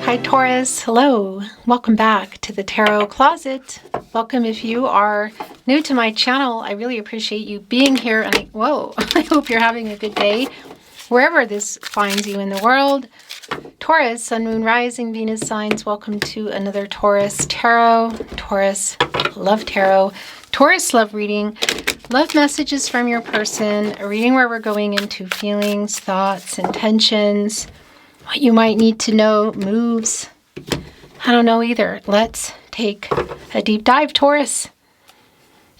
Hi Taurus, hello. Welcome back to the Tarot Closet. Welcome if you are new to my channel. I really appreciate you being here, and I hope you're having a good day wherever this finds you in the world. Taurus, Sun, Moon, Rising, Venus signs, welcome to another Taurus Tarot, Taurus Love Tarot, Taurus Love Reading. Love messages from your person, a reading where we're going into feelings, thoughts, intentions, what you might need to know, moves. I don't know either. Let's take a deep dive, Taurus.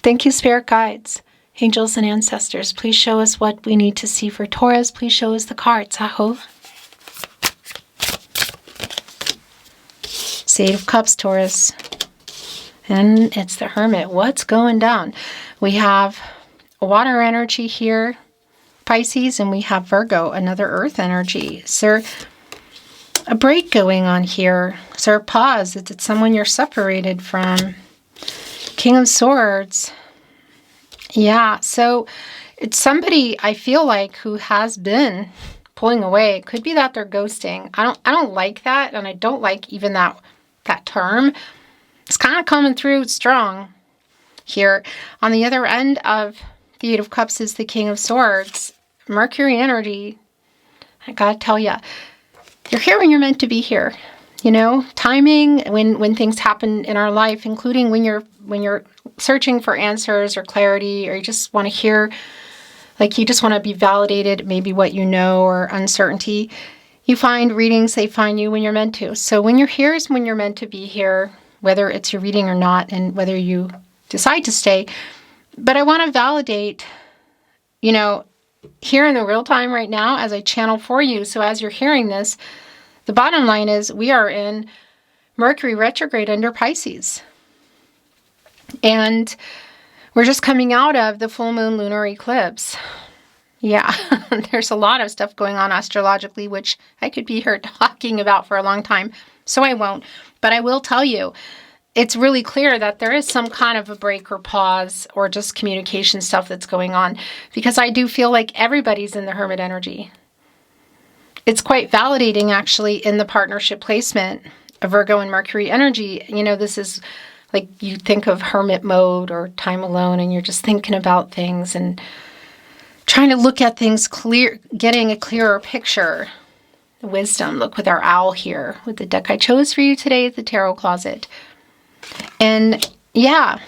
Thank you, spirit guides, angels, and ancestors. Please show us what we need to see for Taurus. Please show us the cards. Aho. Eight of Cups, Taurus. And it's the Hermit. What's going down? We have water energy here, Pisces, and we have Virgo, another earth energy. Is there a break going on here? Is there a pause? Is it someone you're separated from? King of Swords. Yeah, so it's somebody I feel like who has been pulling away. It could be that they're ghosting. I don't like that, and I don't like even that term. It's kind of coming through strong here. On the other end of the Eight of Cups is the King of Swords. Mercury energy. I gotta tell you, you're here when you're meant to be here. You know, timing, when things happen in our life, including when you're searching for answers or clarity, or you just want to hear, like you just want to be validated, maybe what you know, or uncertainty. You find readings, they find you when you're meant to. So when you're here is when you're meant to be here, whether it's your reading or not, and whether you decide to stay. But I want to validate, you know, here in the real time right now as I channel for you. So as you're hearing this, the bottom line is we are in Mercury retrograde under Pisces. And we're just coming out of the full moon lunar eclipse. Yeah, there's a lot of stuff going on astrologically, which I could be here talking about for a long time. So I won't. But I will tell you, it's really clear that there is some kind of a break or pause or just communication stuff that's going on, because I do feel like everybody's in the Hermit energy. It's quite validating, actually, in the partnership placement of Virgo and Mercury energy. You know, this is like you think of hermit mode or time alone, and you're just thinking about things and trying to look at things clear, getting a clearer picture. Wisdom. Look with our owl here with the deck I chose for you today at the Tarot Closet. And yeah,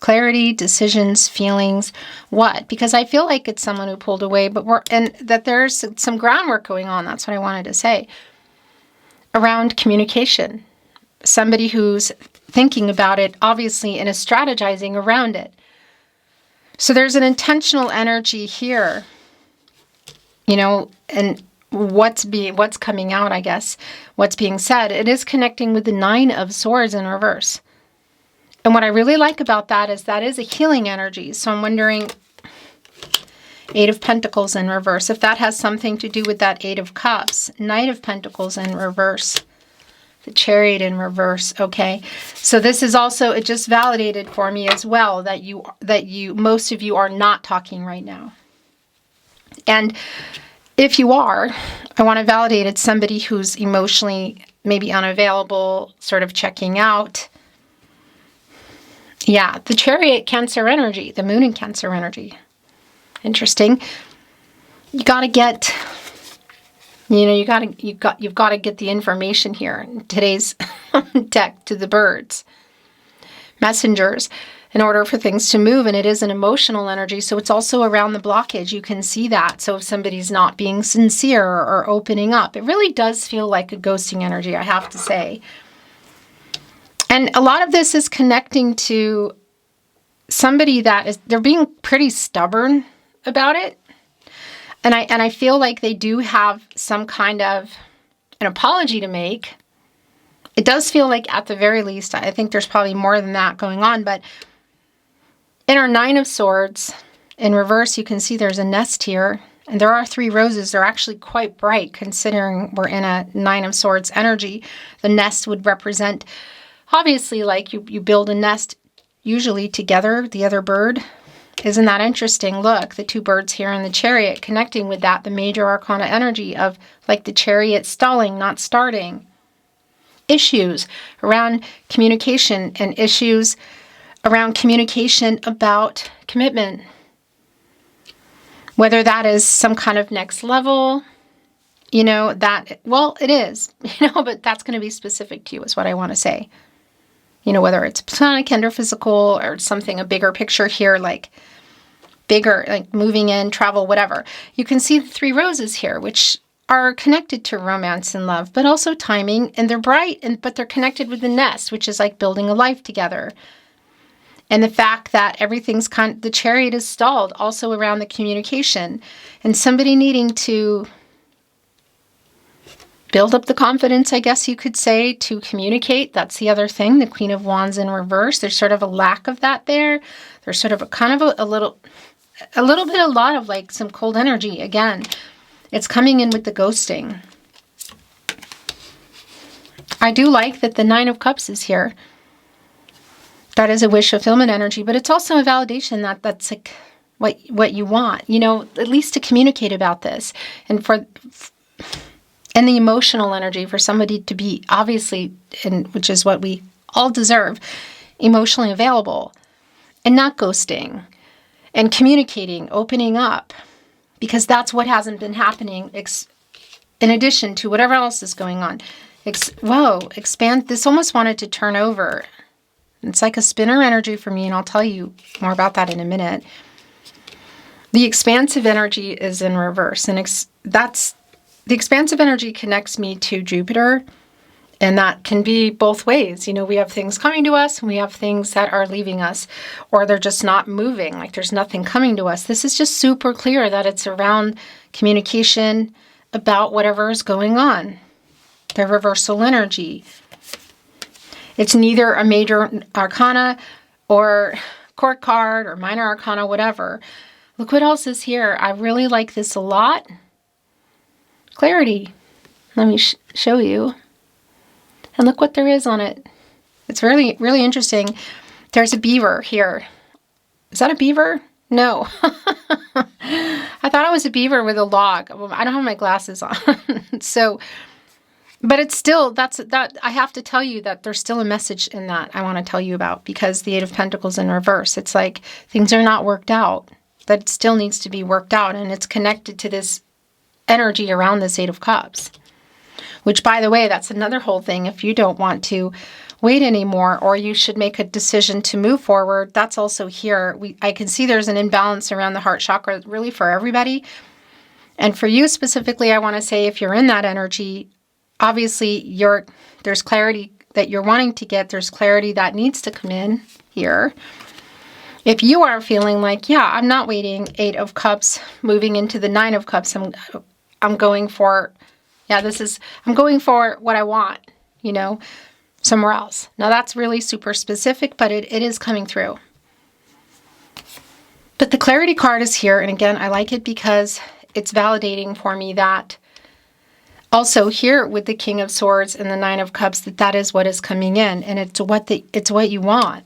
clarity, decisions, feelings, what? Because I feel like it's someone who pulled away, and that there's some groundwork going on. That's what I wanted to say. Around communication. Somebody who's thinking about it, obviously, and is strategizing around it. So there's an intentional energy here, you know, and what's coming out, I guess, what's being said. It is connecting with the Nine of Swords in reverse. And what I really like about that is a healing energy. So I'm wondering, Eight of Pentacles in reverse, if that has something to do with that Eight of Cups. Knight of Pentacles in reverse. The Chariot in reverse. Okay. So this is also, it just validated for me as well that most of you are not talking right now. And if you are, I want to validate it's somebody who's emotionally maybe unavailable, sort of checking out. Yeah, the Chariot, Cancer energy, the Moon in Cancer energy. Interesting. You got to get, you know, you've got to get the information here. In today's deck to the birds, messengers, in order for things to move. And it is an emotional energy, so it's also around the blockage. You can see that. So if somebody's not being sincere or opening up, it really does feel like a ghosting energy, I have to say. And a lot of this is connecting to somebody they're being pretty stubborn about it. And I feel like they do have some kind of an apology to make. It does feel like, at the very least, I think there's probably more than that going on, but in our Nine of Swords, in reverse, you can see there's a nest here. And there are 3 roses. They're actually quite bright, considering we're in a Nine of Swords energy. The nest would represent, obviously, like you build a nest, usually together, the other bird. Isn't that interesting? Look, the 2 birds here in the Chariot connecting with that, the major arcana energy of like the Chariot stalling, not starting. issues around communication and issues around communication about commitment. Whether that is some kind of next level, well, it is, but that's going to be specific to you is what I want to say. Whether it's platonic and or physical or something, a bigger picture here, like bigger, like moving in, travel, whatever. You can see the 3 roses here, which are connected to romance and love, but also timing, and they're bright, but they're connected with the nest, which is like building a life together. And the fact that everything's the chariot is stalled also around the communication and somebody needing to build up the confidence, I guess you could say, to communicate. That's the other thing, the Queen of Wands in reverse. There's sort of a lack of that there. There's sort of a lot of like some cold energy. Again, it's coming in with the ghosting. I do like that the 9 of Cups is here. That is a wish fulfillment energy, but it's also a validation that that's like what you want, at least to communicate about this. And the emotional energy for somebody to be obviously, which is what we all deserve, emotionally available and not ghosting and communicating, opening up, because that's what hasn't been happening in addition to whatever else is going on. Expand. This almost wanted to turn over. It's like a spinner energy for me, and I'll tell you more about that in a minute. The expansive energy is in reverse, and the expansive energy connects me to Jupiter, and that can be both ways. We have things coming to us, and we have things that are leaving us, or they're just not moving, like there's nothing coming to us. This is just super clear that it's around communication about whatever is going on. The reversal energy. It's neither a major arcana or court card or minor arcana, whatever. Look what else is here. I really like this a lot. Clarity. Let me show you. And look what there is on it. It's really, really interesting. There's a beaver here. Is that a beaver? No. I thought it was a beaver with a log. Well, I don't have my glasses on. But it's still, I have to tell you that there's still a message in that I want to tell you about, because the 8 of Pentacles in reverse, it's like things are not worked out, that it still needs to be worked out, and it's connected to this energy around this 8 of Cups, which, by the way, that's another whole thing. If you don't want to wait anymore, or you should make a decision to move forward, that's also here. I can see there's an imbalance around the heart chakra, really for everybody. And for you specifically, I want to say if you're in that energy, obviously, there's clarity that you're wanting to get. There's clarity that needs to come in here. If you are feeling like, I'm not waiting, 8 of Cups, moving into the 9 of Cups, I'm going for, I'm going for what I want, somewhere else. Now, that's really super specific, but it is coming through. But the clarity card is here, and again, I like it because it's validating for me that also here with the King of Swords and the 9 of Cups, that is what is coming in, and it's what you want.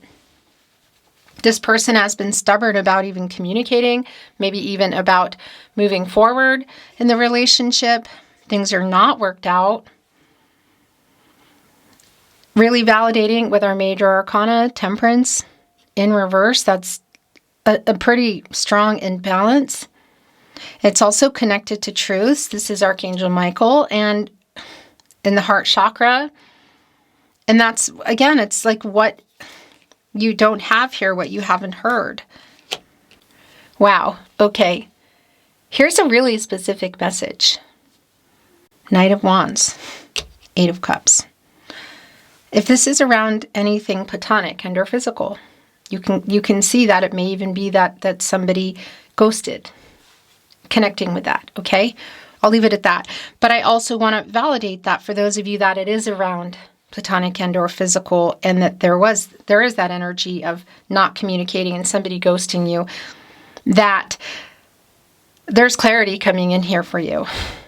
This person has been stubborn about even communicating, maybe even about moving forward in the relationship. Things are not worked out. Really validating with our major arcana, Temperance in reverse. That's a pretty strong imbalance. It's also connected to truths. This is Archangel Michael and in the heart chakra. And that's, again, it's like what you don't have here, what you haven't heard. Wow. Okay. Here's a really specific message. Knight of Wands, 8 of Cups. If this is around anything platonic and or physical, you can see that it may even be that somebody ghosted. Connecting with that, okay? I'll leave it at that. But I also want to validate that for those of you that it is around platonic and or physical, and that there is that energy of not communicating and somebody ghosting you, that there's clarity coming in here for you.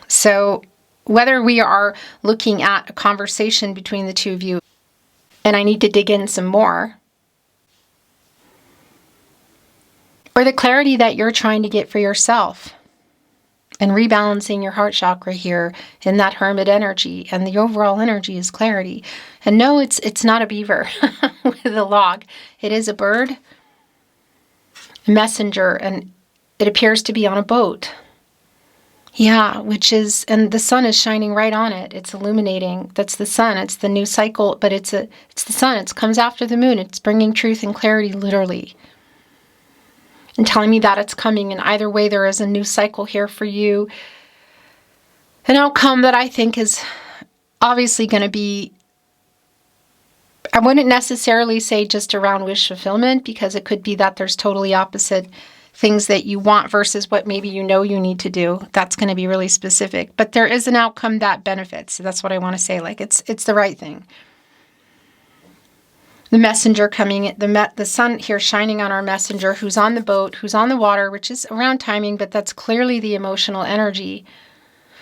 So whether we are looking at a conversation between the two of you, and I need to dig in some more, or the clarity that you're trying to get for yourself, and rebalancing your heart chakra here in that hermit energy. And the overall energy is clarity. And no, it's not a beaver with a log. It is a bird, a messenger, and it appears to be on a boat. Yeah, and the sun is shining right on it. It's illuminating. That's the sun. It's the new cycle, but it's the sun. It comes after the moon. It's bringing truth and clarity, literally, and telling me that it's coming. And either way, there is a new cycle here for you. An outcome that I think is obviously going to be, I wouldn't necessarily say just around wish fulfillment, because it could be that there's totally opposite things that you want versus what maybe you know you need to do. That's going to be really specific. But there is an outcome that benefits. So that's what I want to say. Like, it's the right thing. The messenger coming, the sun here shining on our messenger, who's on the boat, who's on the water, which is around timing, but that's clearly the emotional energy.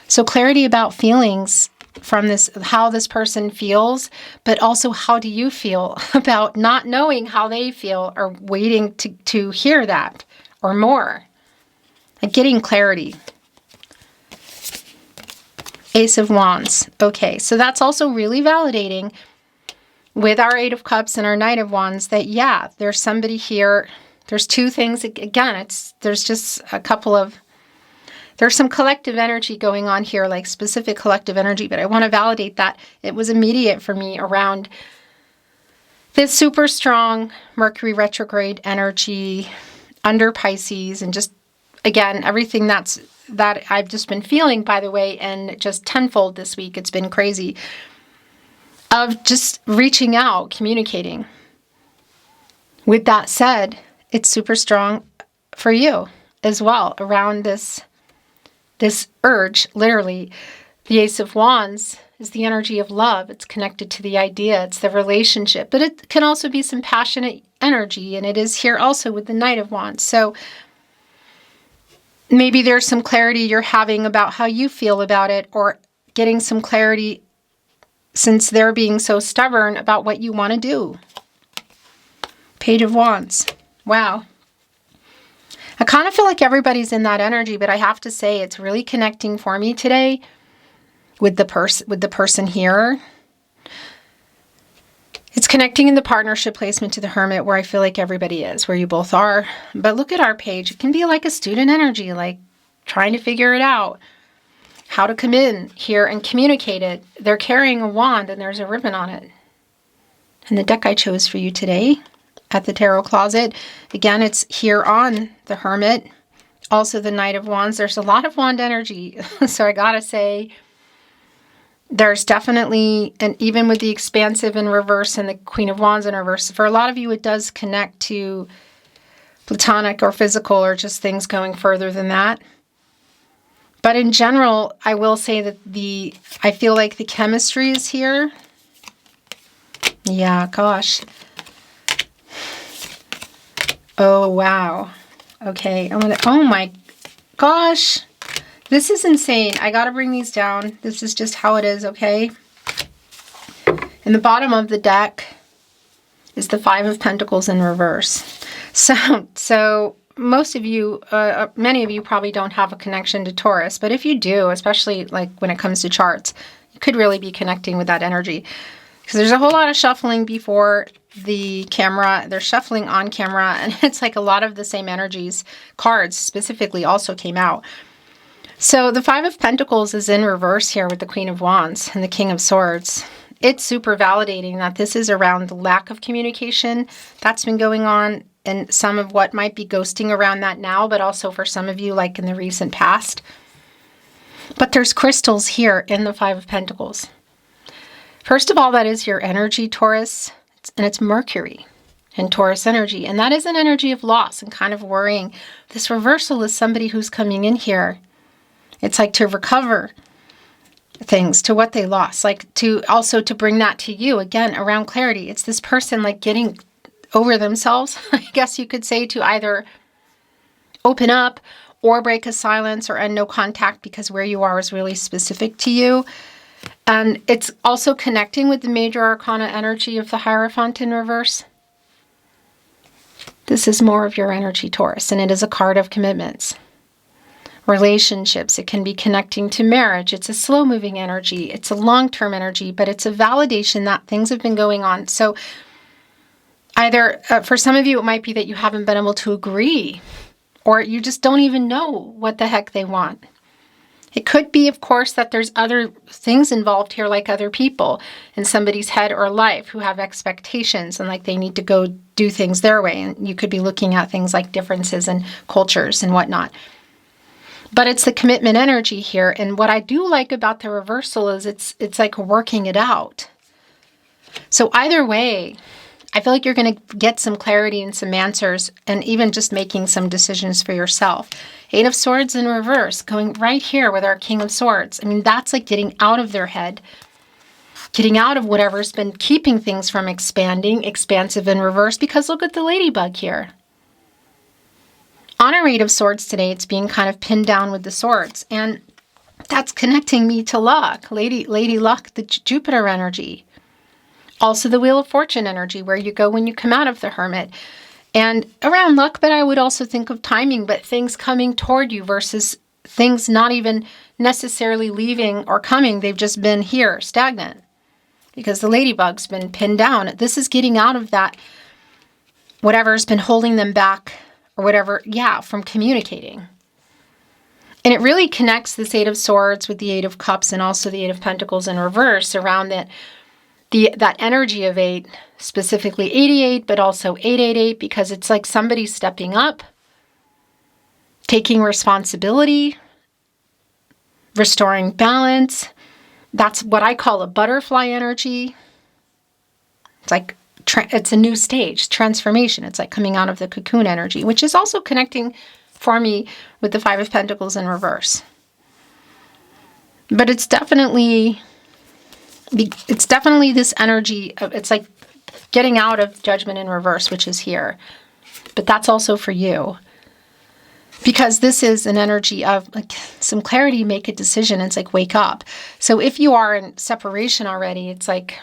So clarity about feelings from this, how this person feels, but also how do you feel about not knowing how they feel or waiting to hear that or more. Like getting clarity. Ace of Wands. Okay, so that's also really validating with our Eight of Cups and our Knight of Wands that, yeah, there's somebody here. There's two things. Again, there's just a couple of, there's some collective energy going on here, like specific collective energy, but I want to validate that it was immediate for me around this super strong Mercury retrograde energy under Pisces, and just, again, everything that I've just been feeling, by the way, and just tenfold this week. It's been crazy. Of just reaching out, communicating. With that said, it's super strong for you as well around this urge, literally. The Ace of Wands is the energy of love. It's connected to the idea. It's the relationship. But it can also be some passionate energy, and it is here also with the Knight of Wands. So maybe there's some clarity you're having about how you feel about it, or getting some clarity since they're being so stubborn about what you want to do. Page of Wands. Wow. I kind of feel like everybody's in that energy, but I have to say it's really connecting for me today with the person here. It's connecting in the partnership placement to the Hermit, where I feel like everybody is, where you both are. But look at our page. It can be like a student energy, like trying to figure it out. How to come in here and communicate it. They're carrying a wand and there's a ribbon on it. And the deck I chose for you today at the Tarot Closet, again, it's here on the Hermit. Also the Knight of Wands. There's a lot of wand energy. So I gotta say, there's definitely, and even with the Expansive in reverse and the Queen of Wands in reverse, for a lot of you it does connect to platonic or physical or just things going further than that. But in general, I will say that I feel like the chemistry is here. Yeah, gosh. Oh, wow. Okay, oh my gosh. This is insane. I gotta bring these down. This is just how it is, okay? In the bottom of the deck is the Five of Pentacles in reverse. So most of you, many of you probably don't have a connection to Taurus, but if you do, especially like when it comes to charts, you could really be connecting with that energy. Because there's a whole lot of shuffling before the camera. They're shuffling on camera, and it's like a lot of the same energies. Cards specifically also came out. So the Five of Pentacles is in reverse here with the Queen of Wands and the King of Swords. It's super validating that this is around the lack of communication that's been going on, and some of what might be ghosting around that now, but also for some of you, like in the recent past. But there's crystals here in the Five of Pentacles. First of all, that is your energy, Taurus, and it's Mercury in Taurus energy. And that is an energy of loss and kind of worrying. This reversal is somebody who's coming in here. It's like to recover things, to what they lost, like to also to bring that to you, again, around clarity. It's this person like getting over themselves, I guess you could say, to either open up or break a silence or end no contact, because where you are is really specific to you. And it's also connecting with the major arcana energy of the Hierophant in reverse. This is more of your energy, Taurus, and it is a card of commitments. relationships. It can be connecting to marriage. It's a slow-moving energy. It's a long-term energy, but it's a validation that things have been going on. So either, for some of you, it might be that you haven't been able to agree, or you just don't even know what the heck they want. It could be, of course, that there's other things involved here, like other people in somebody's head or life who have expectations and like they need to go do things their way. And you could be looking at things like differences in cultures and whatnot. But it's the commitment energy here. And what I do like about the reversal is it's like working it out. So either way, I feel like you're going to get some clarity and some answers, and even just making some decisions for yourself. 8 of Swords in reverse, going right here with our King of Swords. I mean, that's like getting out of their head, getting out of whatever's been keeping things from expanding, expansive in reverse, because look at the ladybug here. On our 8 of Swords today, it's being kind of pinned down with the swords, and that's connecting me to luck, Lady Luck, the Jupiter energy. Also the Wheel of Fortune energy, where you go when you come out of the Hermit. And around luck, but I would also think of timing, but things coming toward you versus things not even necessarily leaving or coming. They've just been here, stagnant, because the ladybug's been pinned down. This is getting out of that, whatever's been holding them back or whatever, from communicating. And it really connects this 8 of Swords with the 8 of Cups and also the 8 of Pentacles in reverse around that. That energy of 8, specifically 88, but also 888, because it's like somebody stepping up, taking responsibility, restoring balance. That's what I call a butterfly energy. It's like, it's a new stage, transformation. It's like coming out of the cocoon energy, which is also connecting for me with the 5 of Pentacles in reverse. But it's definitely this energy of, it's like getting out of Judgment in reverse, which is here. But that's also for you. Because this is an energy of like some clarity, make a decision. It's like wake up. So if you are in separation already, it's like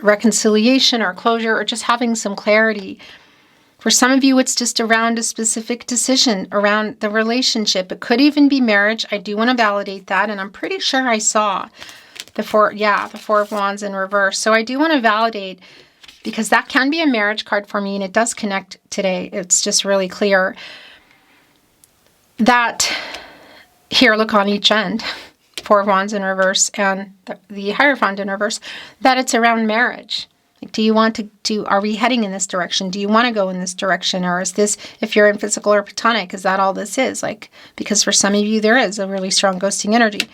reconciliation or closure or just having some clarity. For some of you, it's just around a specific decision around the relationship. It could even be marriage. I do want to validate that. And I'm pretty sure I saw the 4 of Wands in reverse. So I do want to validate, because that can be a marriage card for me, and it does connect today. It's just really clear that here, look on each end, 4 of Wands in reverse and the Hierophant in reverse, that it's around marriage. Like, do you want to, are we heading in this direction? Do you want to go in this direction? Or is this, if you're in physical or platonic, is that all this is? Like, because for some of you, there is a really strong ghosting energy.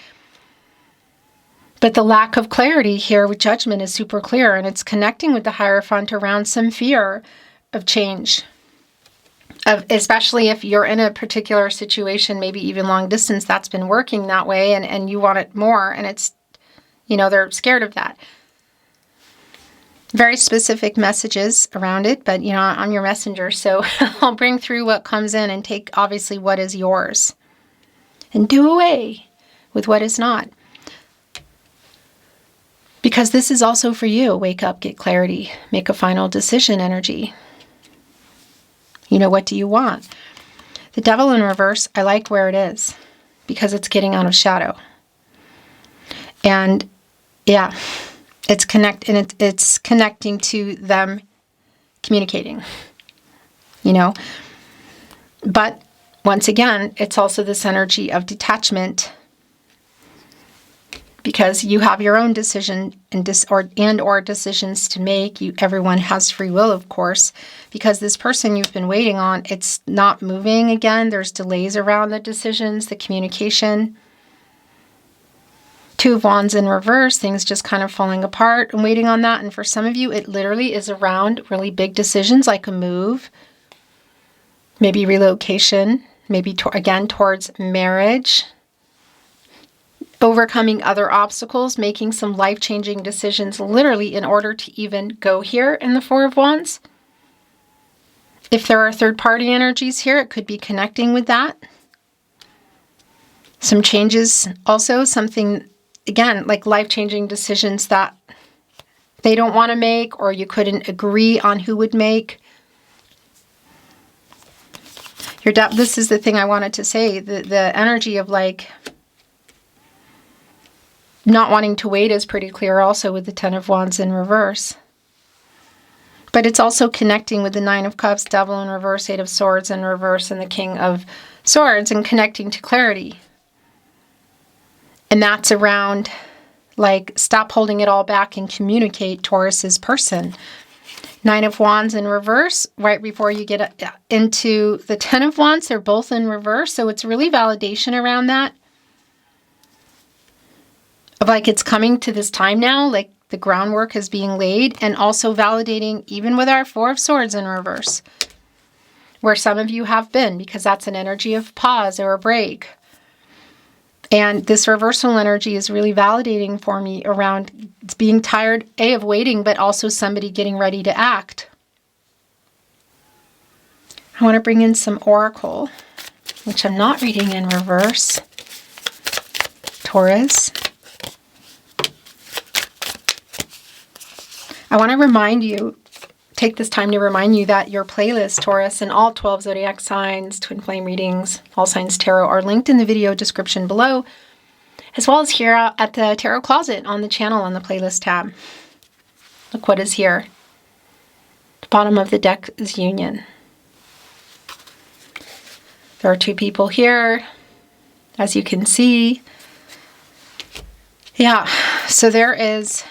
But the lack of clarity here with Judgment is super clear, and it's connecting with the Hierophant around some fear of change. Especially if you're in a particular situation, maybe even long distance, that's been working that way, and you want it more, and it's, they're scared of that. Very specific messages around it, but, I'm your messenger, so I'll bring through what comes in and take, obviously, what is yours. And do away with what is not. Because this is also for you. Wake up, get clarity, make a final decision energy. What do you want? The Devil in reverse, I like where it is because it's getting out of shadow. And it's connecting to them communicating, But once again, it's also this energy of detachment, because you have your own decision or decisions to make. Everyone has free will, of course, because this person you've been waiting on, it's not moving again. There's delays around the decisions, the communication. 2 of Wands in reverse, things just kind of falling apart and waiting on that. And for some of you, it literally is around really big decisions like a move, maybe relocation, maybe again towards marriage, overcoming other obstacles, making some life-changing decisions literally in order to even go here in the 4 of Wands. If there are third-party energies here, it could be connecting with that. Some changes also, something, again, like life-changing decisions that they don't want to make or you couldn't agree on who would make. This is the thing I wanted to say. The energy of like not wanting to wait is pretty clear also with the Ten of Wands in reverse. But it's also connecting with the Nine of Cups, Devil in reverse, Eight of Swords in reverse, and the King of Swords, and connecting to clarity. And that's around like stop holding it all back and communicate, Taurus's person. Nine of Wands in reverse, right before you get into the Ten of Wands, they're both in reverse. So it's really validation around that. Of like it's coming to this time now, like the groundwork is being laid, and also validating even with our Four of Swords in reverse, where some of you have been, because that's an energy of pause or a break. And this reversal energy is really validating for me around being tired, A, of waiting, but also somebody getting ready to act. I want to bring in some oracle, which I'm not reading in reverse. Taurus. I want to remind you, take this time to remind you that your playlist, Taurus, and all 12 zodiac signs, twin flame readings, all signs tarot are linked in the video description below, as well as here at the Tarot Closet on the channel on the playlist tab. Look what is here. The bottom of the deck is union. There are two people here, as you can see. Yeah, so there is...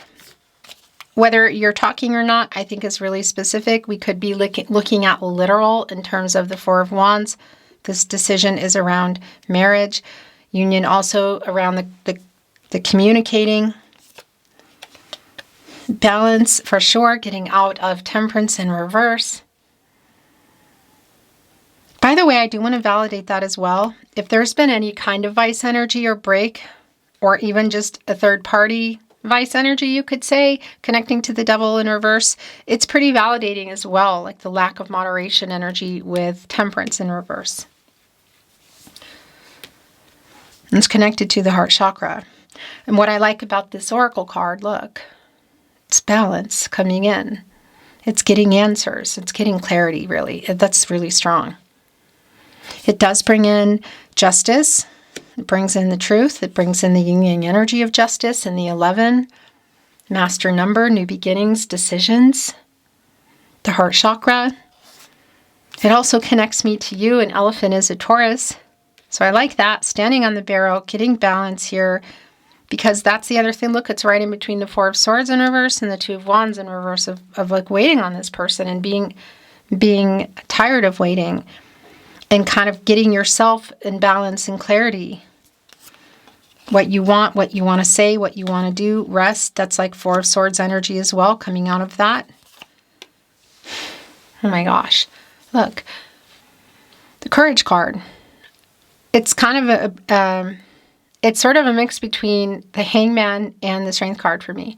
Whether you're talking or not, I think is really specific. We could be looking at literal in terms of the Four of Wands. This decision is around marriage. Union also around the communicating. Balance for sure, getting out of Temperance in reverse. By the way, I do want to validate that as well. If there's been any kind of vice energy or break, or even just a third party vice energy, you could say, connecting to the Devil in reverse, it's pretty validating as well, like the lack of moderation energy with Temperance in reverse. It's connected to the heart chakra. And what I like about this oracle card, look, it's balance coming in. It's getting answers. It's getting clarity, really. That's really strong. It does bring in justice. It brings in the truth. It brings in the yin-yang energy of justice and the 11. Master number, new beginnings, decisions. The heart chakra. It also connects me to you. An elephant is a Taurus. So I like that. Standing on the barrel, getting balance here. Because that's the other thing. Look, it's right in between the Four of Swords in reverse and the Two of Wands in reverse of like waiting on this person and being tired of waiting. And kind of getting yourself in balance and clarity. What you want to say, what you want to do, rest. That's like Four of Swords energy as well, coming out of that. Oh my gosh. Look. The Courage card. It's kind of it's sort of a mix between the Hangman and the Strength card for me,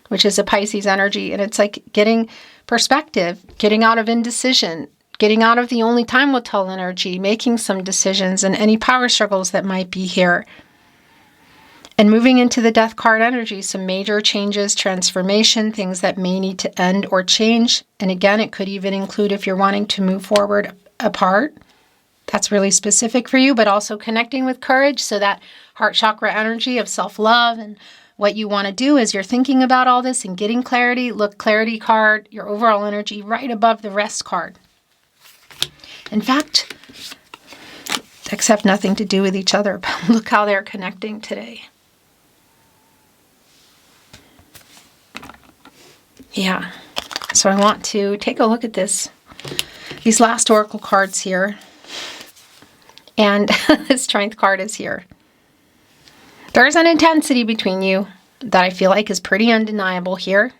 which is a Pisces energy. And it's like getting perspective, getting out of indecision, getting out of the only time will tell energy, making some decisions and any power struggles that might be here. And moving into the Death card energy, some major changes, transformation, things that may need to end or change. And again, it could even include if you're wanting to move forward apart. That's really specific for you, but also connecting with courage. So that heart chakra energy of self-love and what you want to do as you're thinking about all this and getting clarity. Look, clarity card, your overall energy right above the rest card. In fact, except nothing to do with each other, but look how they're connecting today. Yeah, so I want to take a look at these last oracle cards here. And the Strength card is here. There's an intensity between you that I feel like is pretty undeniable here.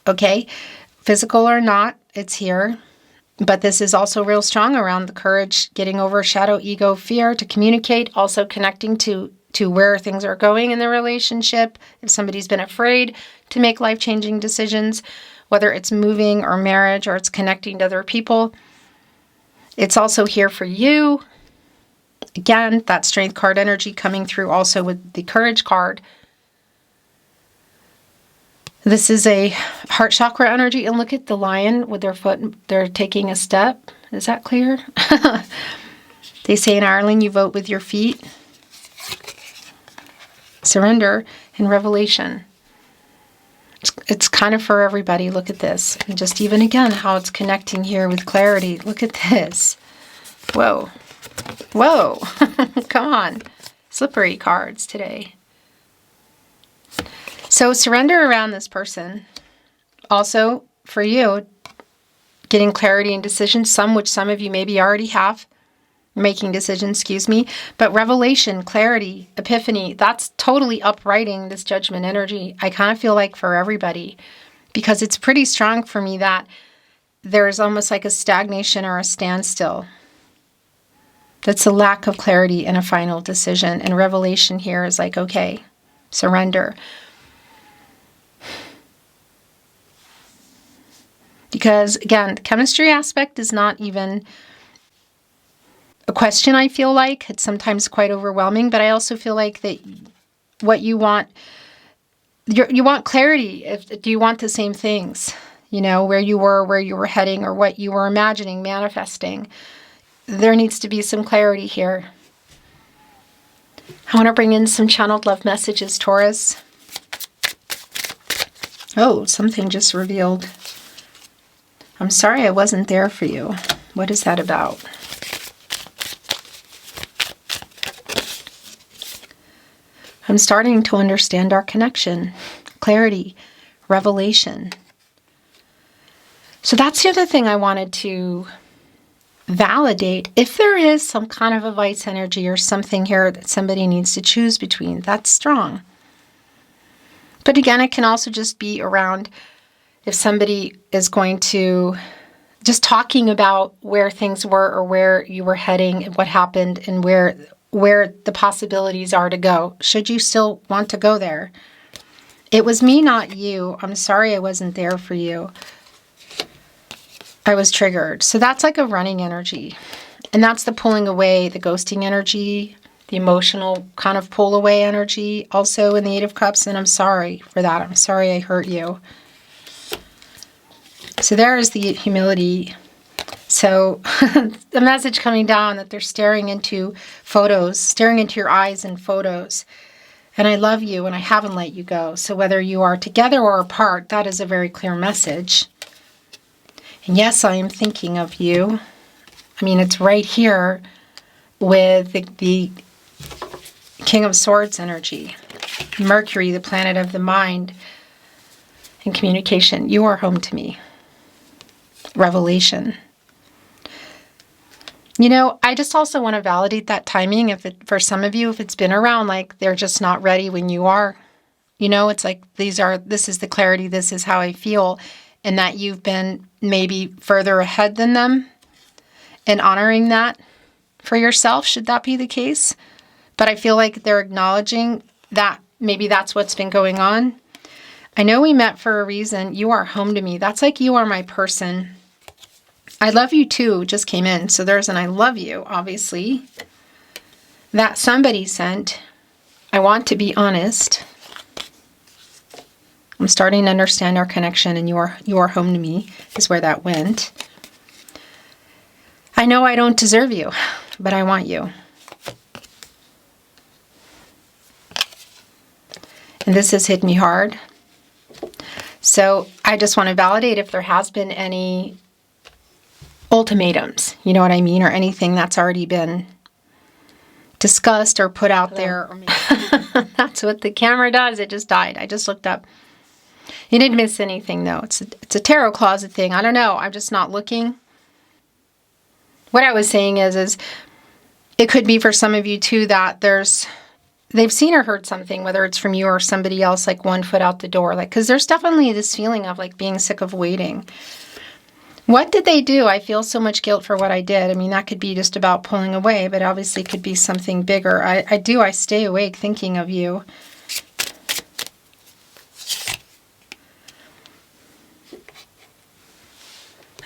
Okay, physical or not, it's here. But this is also real strong around the courage, getting over shadow, ego, fear, to communicate, also connecting to where things are going in the relationship. If somebody's been afraid to make life-changing decisions, whether it's moving or marriage or it's connecting to other people. It's also here for you. Again, that Strength card energy coming through also with the Courage card. This is a heart chakra energy. And look at the lion with their foot. They're taking a step. Is that clear? They say in Ireland, you vote with your feet. Surrender and revelation. It's kind of for everybody. Look at this. And just even again, how it's connecting here with clarity. Look at this. Whoa. Whoa. Come on. Slippery cards today. So surrender around this person. Also, for you, getting clarity and decisions, which some of you maybe already have. Making decisions, but revelation, clarity, epiphany, that's totally uprighting this judgment energy. I kind of feel like for everybody, because it's pretty strong for me that there's almost like a stagnation or a standstill. That's a lack of clarity and a final decision. And revelation here is like, okay, surrender. Because again, the chemistry aspect is not even a question, I feel like. It's sometimes quite overwhelming, but I also feel like that what you want, you want clarity. Do you want the same things? You know, where you were heading, or what you were imagining, manifesting. There needs to be some clarity here. I want to bring in some channeled love messages, Taurus. Oh, something just revealed. I'm sorry I wasn't there for you. What is that about? I'm starting to understand our connection, clarity, revelation. So that's the other thing I wanted to validate. If there is some kind of a vice energy or something here that somebody needs to choose between, that's strong. But again, it can also just be around if somebody is going to just talking about where things were or where you were heading and what happened and where the possibilities are to go. Should you still want to go there? It was me, not you. I'm sorry I wasn't there for you. I was triggered. So that's like a running energy. And that's the pulling away, the ghosting energy, the emotional kind of pull away energy also in the Eight of Cups. And I'm sorry for that. I'm sorry I hurt you. So there is the humility. So the message coming down that they're staring into photos, staring into your eyes in photos. And I love you and I haven't let you go. So whether you are together or apart, that is a very clear message. And yes, I am thinking of you. I mean, it's right here with the King of Swords energy. Mercury, the planet of the mind and communication. You are home to me. Revelation. You know, I just also want to validate that timing. For some of you, if it's been around, like they're just not ready when you are. You know, it's like this is the clarity, this is how I feel, and that you've been maybe further ahead than them and honoring that for yourself, should that be the case. But I feel like they're acknowledging that maybe that's what's been going on. I know we met for a reason. You are home to me. That's like you are my person. I love you too just came in. So there's an I love you, obviously. That somebody sent. I want to be honest. I'm starting to understand our connection, and you are home to me is where that went. I know I don't deserve you, but I want you. And this has hit me hard. So I just want to validate if there has been any ultimatums, you know what I mean, or anything that's already been discussed or put out there. Or maybe that's what the camera does. It just died. I just looked up. You didn't miss anything, though. It's a tarot closet thing. I don't know. I'm just not looking. What I was saying is it could be for some of you, too, that they've seen or heard something, whether it's from you or somebody else, like one foot out the door. Like, because there's definitely this feeling of, like, being sick of waiting. What did they do? I feel so much guilt for what I did. I mean, that could be just about pulling away, but obviously it could be something bigger. I stay awake thinking of you.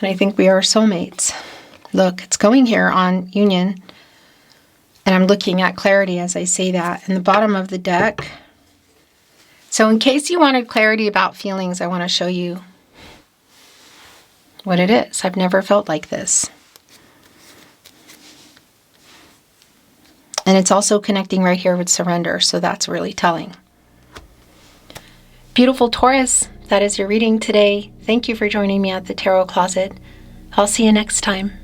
And I think we are soulmates. Look, it's going here on union. And I'm looking at clarity as I say that. In the bottom of the deck. So in case you wanted clarity about feelings, I want to show you what it is. I've never felt like this. And it's also connecting right here with surrender, so that's really telling. Beautiful Taurus, that is your reading today. Thank you for joining me at the Tarot Closet. I'll see you next time.